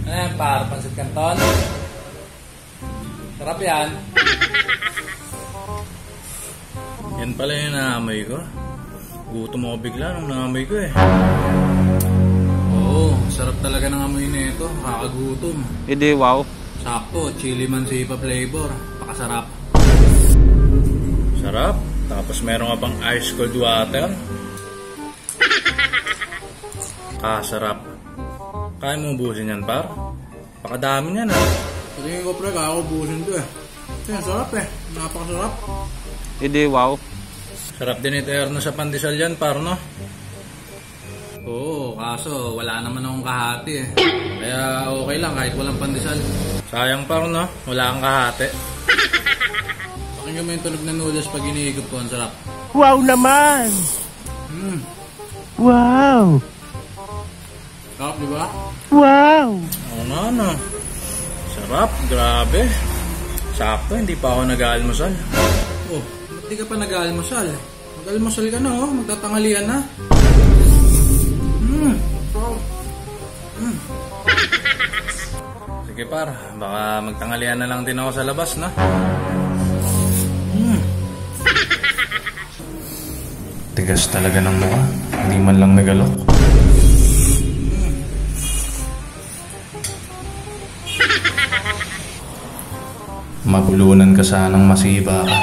Ayan, par, pansit canton. Sarap yan. Yan pala yung naamoy ko. Gutom ako bigla nung naamoy ko eh. Oo, sarap talaga ng amoy na ito. Kakagutom. Hindi, wow. Sakto, chili mansipa flavor. Pakasarap. Sarap. Tapos meron ka pang ice cold water. Sarap. Kaya mo ubusin yan, par? Pakadami yan, ha? Tingin ko, pre, kaya ko ubusin ito, eh. Yan, sarap, eh. Napakasarap. Hindi, wow. Sarap din iterno sa pandesal yan, par, no? Oo, kaso wala naman akong kahati, eh. Kaya okay lang kahit walang pandesal. Sayang, par, no? Wala kang kahati. Pakinggan mo yung tunog na noodles pag iniigop ko, ang sarap. Wow naman! Wow! Sarap, di ba? Wow! Ano? Sarap, grabe. Sakto, hindi pa ako nag-aalmusal. Oh, ba't di ka pa nag-aalmusal? Mag-almusal ka na, oh. Magtatangalian na. Sige, par. Baka magtangalian na lang din ako sa labas, no? Tigas talaga ng mukha. Hindi man lang nagalok. Mabulunan ka sanang masiba ka.